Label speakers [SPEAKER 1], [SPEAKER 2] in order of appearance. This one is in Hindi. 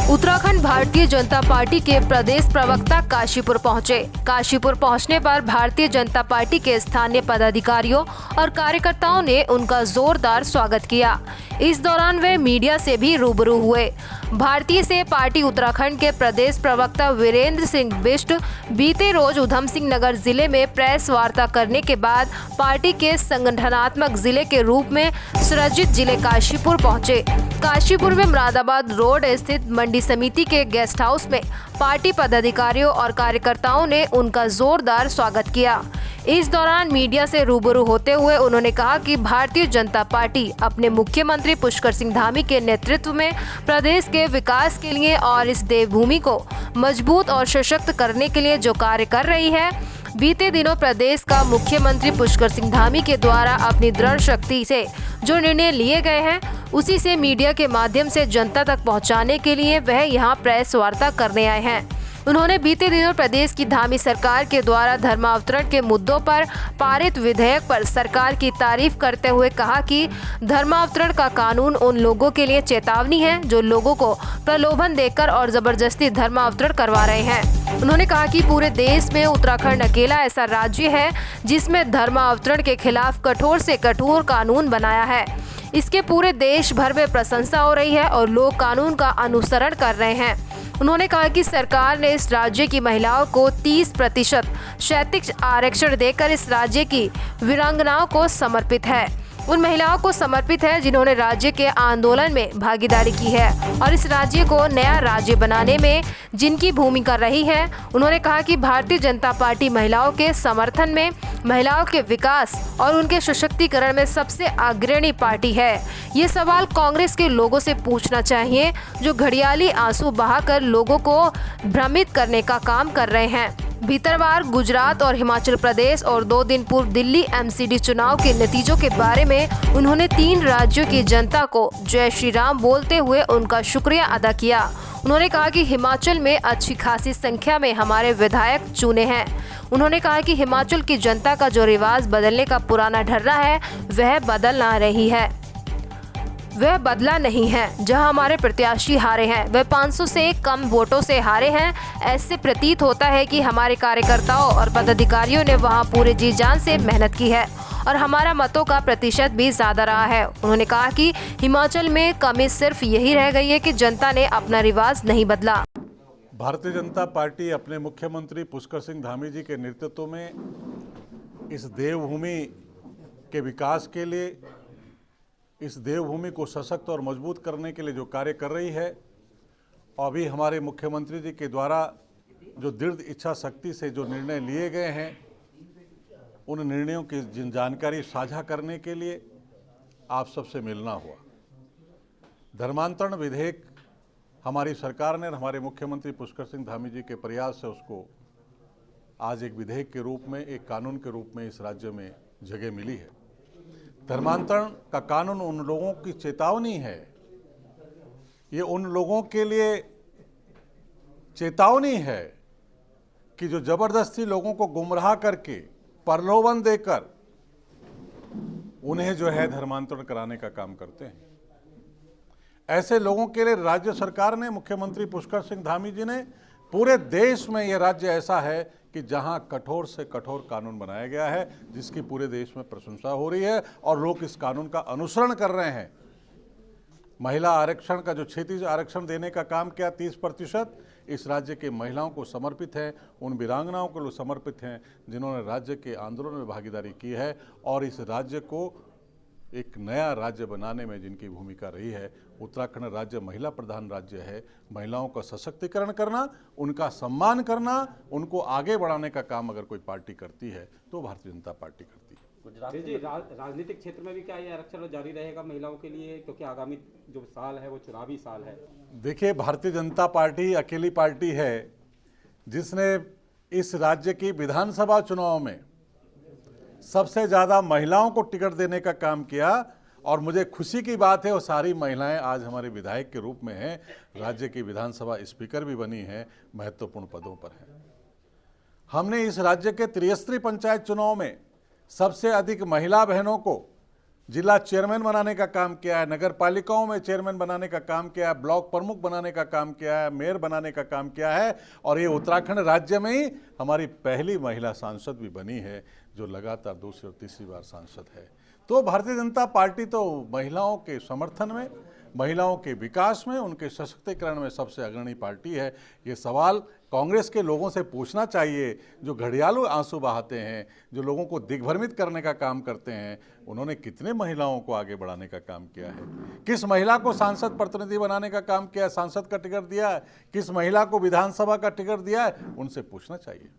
[SPEAKER 1] उत्तराखंड भारतीय जनता पार्टी के प्रदेश प्रवक्ता काशीपुर पहुंचे। काशीपुर पहुंचने पर भारतीय जनता पार्टी के स्थानीय पदाधिकारियों और कार्यकर्ताओं ने उनका जोरदार स्वागत किया। इस दौरान वे मीडिया से भी रूबरू हुए। भारतीय से पार्टी उत्तराखंड के प्रदेश प्रवक्ता वीरेंद्र सिंह बिष्ट बीते रोज उधम सिंह नगर जिले में प्रेस वार्ता करने के बाद पार्टी के संगठनात्मक जिले के रूप में सृजित जिले काशीपुर पहुंचे। काशीपुर में मुरादाबाद रोड स्थित मंडी समिति के गेस्ट हाउस में पार्टी पदाधिकारियों और कार्यकर्ताओं ने उनका जोरदार स्वागत किया। इस दौरान मीडिया से रूबरू होते हुए उन्होंने कहा कि भारतीय जनता पार्टी अपने मुख्यमंत्री पुष्कर सिंह धामी के नेतृत्व में प्रदेश के विकास के लिए और इस देवभूमि को मजबूत और सशक्त करने के लिए जो कार्य कर रही है। बीते दिनों प्रदेश का मुख्यमंत्री पुष्कर सिंह धामी के द्वारा अपनी दृढ़ शक्ति से जो निर्णय लिए गए हैं उसी से मीडिया के माध्यम से जनता तक पहुंचाने के लिए वह यहां प्रेस वार्ता करने आए हैं। उन्होंने बीते दिनों प्रदेश की धामी सरकार के द्वारा धर्मावतरण के मुद्दों पर पारित विधेयक पर सरकार की तारीफ करते हुए कहा कि धर्मावतरण का कानून उन लोगों के लिए चेतावनी है जो लोगों को प्रलोभन देकर और जबरदस्ती धर्मावतरण करवा रहे हैं। उन्होंने कहा कि पूरे देश में उत्तराखंड अकेला ऐसा राज्य है जिसमें धर्मावतरण के खिलाफ कठोर से कठोर कानून बनाया है। इसके पूरे देश भर में प्रशंसा हो रही है और लोग कानून का अनुसरण कर रहे हैं। उन्होंने कहा कि सरकार ने इस राज्य की महिलाओं को 30% क्षैतिज आरक्षण देकर इस राज्य की वीरांगनाओं को समर्पित है। उन महिलाओं को समर्पित है जिन्होंने राज्य के आंदोलन में भागीदारी की है और इस राज्य को नया राज्य बनाने में जिनकी भूमिका रही है। उन्होंने कहा कि भारतीय जनता पार्टी महिलाओं के समर्थन में, महिलाओं के विकास और उनके सशक्तिकरण में सबसे अग्रणी पार्टी है। ये सवाल कांग्रेस के लोगों से पूछना चाहिए जो घड़ियाली आंसू बहाकर लोगों को भ्रमित करने का काम कर रहे हैं। भीतरवार गुजरात और हिमाचल प्रदेश और 2 दिन पूर्व दिल्ली एमसीडी चुनाव के नतीजों के बारे में उन्होंने 3 राज्यों की जनता को जय श्री राम बोलते हुए उनका शुक्रिया अदा किया। उन्होंने कहा कि हिमाचल में अच्छी खासी संख्या में हमारे विधायक चुने हैं। उन्होंने कहा कि हिमाचल की जनता का जो रिवाज बदलने का पुराना ढर्रा है वह बदला नहीं है। जहां हमारे प्रत्याशी हारे हैं वह 500 से कम वोटों से हारे हैं। ऐसे प्रतीत होता है कि हमारे कार्यकर्ताओं और पदाधिकारियों ने वहां पूरे जी जान से मेहनत की है और हमारा मतों का प्रतिशत भी ज्यादा रहा है। उन्होंने कहा कि हिमाचल में कमी सिर्फ यही रह गई है कि जनता ने अपना रिवाज नहीं बदला।
[SPEAKER 2] भारतीय जनता पार्टी अपने मुख्यमंत्री पुष्कर सिंह धामी जी के नेतृत्व में इस देवभूमि के विकास के लिए, इस देवभूमि को सशक्त और मजबूत करने के लिए जो कार्य कर रही है और अभी हमारे मुख्यमंत्री जी के द्वारा जो दृढ़ इच्छा शक्ति से जो निर्णय लिए गए हैं उन निर्णयों की जानकारी साझा करने के लिए आप सबसे मिलना हुआ। धर्मांतरण विधेयक हमारी सरकार ने, हमारे मुख्यमंत्री पुष्कर सिंह धामी जी के प्रयास से उसको आज एक विधेयक के रूप में, एक कानून के रूप में इस राज्य में जगह मिली है। धर्मांतरण का कानून उन लोगों की चेतावनी है, ये उन लोगों के लिए चेतावनी है कि जो जबरदस्ती लोगों को गुमराह करके, प्रलोभन देकर उन्हें जो है धर्मांतरण कराने का काम करते हैं। ऐसे लोगों के लिए राज्य सरकार ने, मुख्यमंत्री पुष्कर सिंह धामी जी ने, पूरे देश में यह राज्य ऐसा है कि जहां कठोर से कठोर कानून बनाया गया है जिसकी पूरे देश में प्रशंसा हो रही है और लोग इस कानून का अनुसरण कर रहे हैं। महिला आरक्षण का जो क्षैतिज आरक्षण देने का काम किया 30% इस राज्य के महिलाओं को समर्पित है, उन वीरांगनाओं को लोग समर्पित हैं जिन्होंने राज्य के आंदोलन में भागीदारी की है और इस राज्य को एक नया राज्य बनाने में जिनकी भूमिका रही है। उत्तराखंड राज्य महिला प्रधान राज्य है। महिलाओं का सशक्तिकरण करना, उनका सम्मान करना, उनको आगे बढ़ाने का काम अगर कोई पार्टी करती है तो भारतीय जनता पार्टी करती है।
[SPEAKER 3] गुजरात राजनीतिक क्षेत्र में भी क्या ये आरक्षण जारी रहेगा महिलाओं के लिए, क्योंकि आगामी जो साल है वो चुनावी साल है?
[SPEAKER 2] देखिए, भारतीय जनता पार्टी अकेली पार्टी है जिसने इस राज्य की विधानसभा चुनाव में सबसे ज़्यादा महिलाओं को टिकट देने का काम किया और मुझे खुशी की बात है वो सारी महिलाएं आज हमारे विधायक के रूप में हैं, राज्य की विधानसभा स्पीकर भी बनी हैं, महत्वपूर्ण पदों पर हैं। हमने इस राज्य के त्रिस्तरीय पंचायत चुनाव में सबसे अधिक महिला बहनों को जिला चेयरमैन बनाने का काम किया है, नगर पालिकाओं में चेयरमैन बनाने का काम किया है, ब्लॉक प्रमुख बनाने का काम किया है, मेयर बनाने का काम किया है, और ये उत्तराखंड राज्य में ही हमारी पहली महिला सांसद भी बनी है जो लगातार दूसरी और तीसरी बार सांसद है। तो भारतीय जनता पार्टी तो महिलाओं के समर्थन में, महिलाओं के विकास में, उनके सशक्तिकरण में सबसे अग्रणी पार्टी है। ये सवाल कांग्रेस के लोगों से पूछना चाहिए जो घड़ियालू आंसू बहाते हैं, जो लोगों को दिग्भ्रमित करने का काम करते हैं। उन्होंने कितने महिलाओं को आगे बढ़ाने का काम किया है? किस महिला को सांसद प्रतिनिधि बनाने का काम किया है, सांसद का टिकट दिया है? किस महिला को विधानसभा का टिकट दिया है? उनसे पूछना चाहिए।